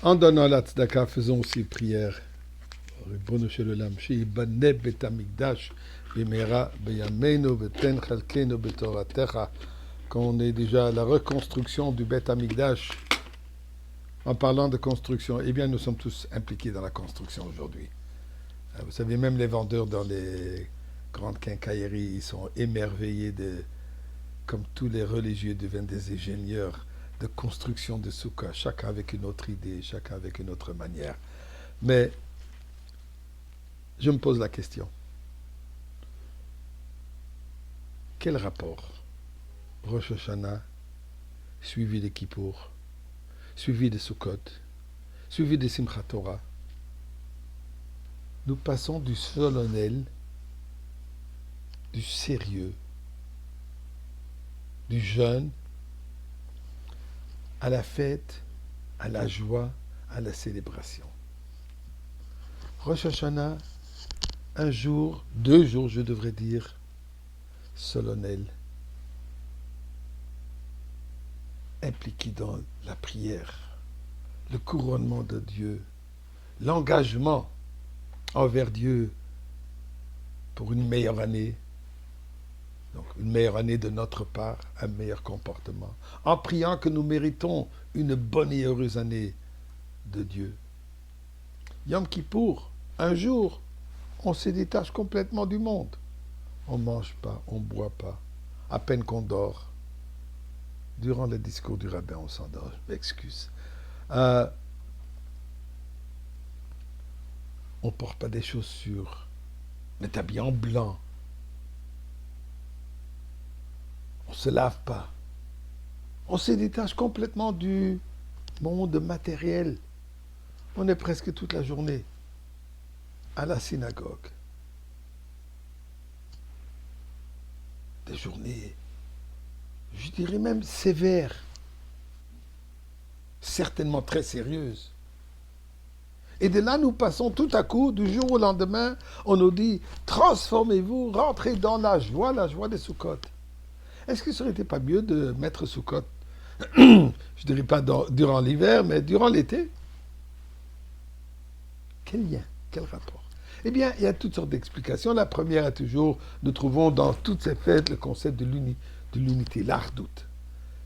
En donnant la tzedaka, faisons aussi prière. ריבונו של עולם, שיבנה בית המקדש במהרה בימינו ותן חלקנו בתורתך. Quand on est déjà à la reconstruction du Beth Amikdash, en parlant de construction, eh bien nous sommes tous impliqués dans la construction aujourd'hui. Vous savez, même les vendeurs dans les grandes quincailleries, ils sont émerveillés de, comme tous les religieux deviennent des ingénieurs de construction de soukha, chacun avec une autre idée, chacun avec une autre manière. Mais je me pose la question, quel rapport Rosh Hashanah, suivi de Kippour, suivi de Sukkot, suivi de Simchat Torah, nous passons du solennel, du sérieux, du jeûne, à la fête, à la joie, à la célébration. Rosh Hashanah, un jour, 2 jours, je devrais dire, solennel, impliqué dans la prière, le couronnement de Dieu, l'engagement envers Dieu pour une meilleure année, donc une meilleure année de notre part, un meilleur comportement, en priant que nous méritons une bonne et heureuse année de Dieu. Yom Kippour, un jour, on se détache complètement du monde. On ne mange pas, on ne boit pas, à peine qu'on dort. Durant le discours du rabbin, on s'endort, je m'excuse. On ne porte pas des chaussures, on est habillé en blanc. On ne se lave pas. On se détache complètement du monde matériel. On est presque toute la journée à la synagogue. Des journées, je dirais même sévères, certainement très sérieuses. Et de là, nous passons tout à coup, du jour au lendemain, on nous dit, transformez-vous, rentrez dans la joie des Sukkot. Est-ce que ce n'aurait pas mieux de mettre Sukkot, je ne dirais pas durant l'hiver, mais durant l'été? Quel lien, quel rapport? Eh bien, il y a toutes sortes d'explications. La première est toujours, nous trouvons dans toutes ces fêtes le concept de l'unité, l'ardoute.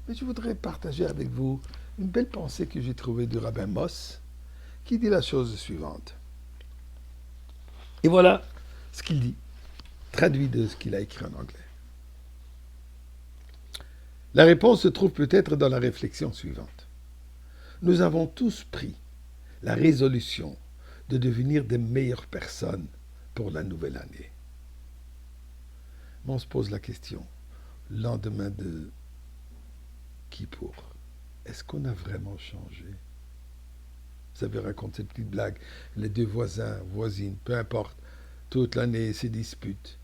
Mais je voudrais partager avec vous une belle pensée que j'ai trouvée du rabbin Moss, qui dit la chose suivante. Et voilà ce qu'il dit, traduit de ce qu'il a écrit en anglais. La réponse se trouve peut-être dans la réflexion suivante. Nous avons tous pris la résolution de devenir des meilleures personnes pour la nouvelle année. Mais on se pose la question, lendemain de Kippour, est-ce qu'on a vraiment changé? Vous savez, raconte cette petite blague, les 2 voisins, voisines, peu importe, toute l'année se disputent.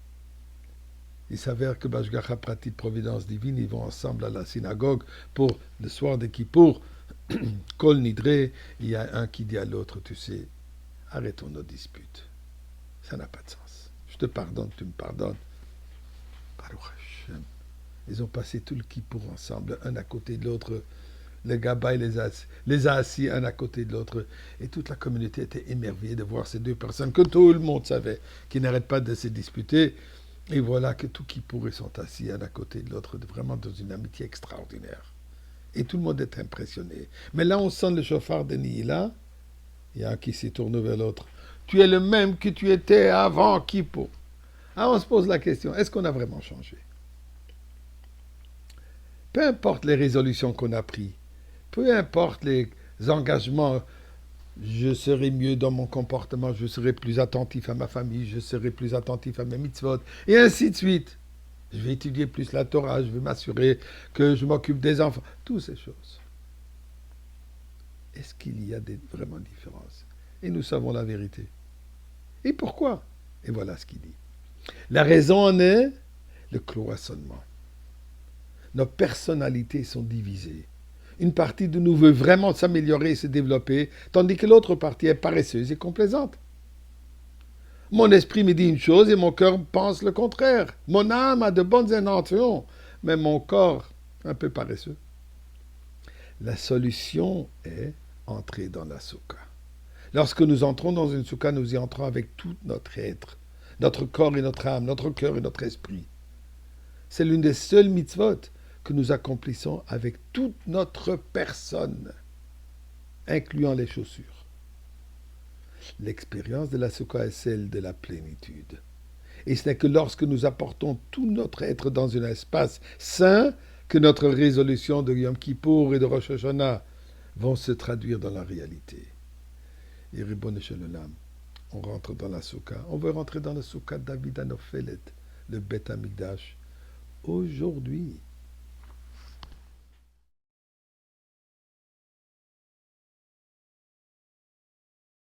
Il s'avère que Bashgacha Pratit, Providence divine, ils vont ensemble à la synagogue pour le soir de Kippour, Kol Nidre, il y a un qui dit à l'autre, tu sais, arrêtons nos disputes. Ça n'a pas de sens. Je te pardonne, tu me pardonnes. Baruch Hashem. Ils ont passé tout le Kippour ensemble, un à côté de l'autre. Le Gabbai les a assis un à côté de l'autre. Et toute la communauté était émerveillée de voir ces 2 personnes que tout le monde savait, qui n'arrêtent pas de se disputer. Et voilà que tout Kippour, ils sont assis un à côté de l'autre, vraiment dans une amitié extraordinaire. Et tout le monde est impressionné. Mais là, on sent le chauffard de Nihila. Il y a un qui s'y tourne vers l'autre. Tu es le même que tu étais avant Kippour. Alors on se pose la question, est-ce qu'on a vraiment changé? Peu importe les résolutions qu'on a prises, peu importe les engagements, je serai mieux dans mon comportement, je serai plus attentif à ma famille, je serai plus attentif à mes mitzvot, et ainsi de suite. Je vais étudier plus la Torah, je vais m'assurer que je m'occupe des enfants, toutes ces choses. Est-ce qu'il y a vraiment différences? Et nous savons la vérité. Et pourquoi? Et voilà ce qu'il dit. La raison en est le cloisonnement. Nos personnalités sont divisées. Une partie de nous veut vraiment s'améliorer et se développer, tandis que l'autre partie est paresseuse et complaisante. Mon esprit me dit une chose et mon cœur pense le contraire. Mon âme a de bonnes intentions, mais mon corps un peu paresseux. La solution est entrer dans la soukha. Lorsque nous entrons dans une soukha, nous y entrons avec tout notre être, notre corps et notre âme, notre cœur et notre esprit. C'est l'une des seules mitzvot que nous accomplissons avec toute notre personne, incluant les chaussures. L'expérience de la soukha est celle de la plénitude. Et ce n'est que lorsque nous apportons tout notre être dans un espace saint que notre résolution de Yom Kippour et de Rosh Hashanah vont se traduire dans la réalité. Et Ribono Shel Olam, on rentre dans la soukha. On veut rentrer dans la soukha de David Anophelet, le Beth Amikdash, aujourd'hui.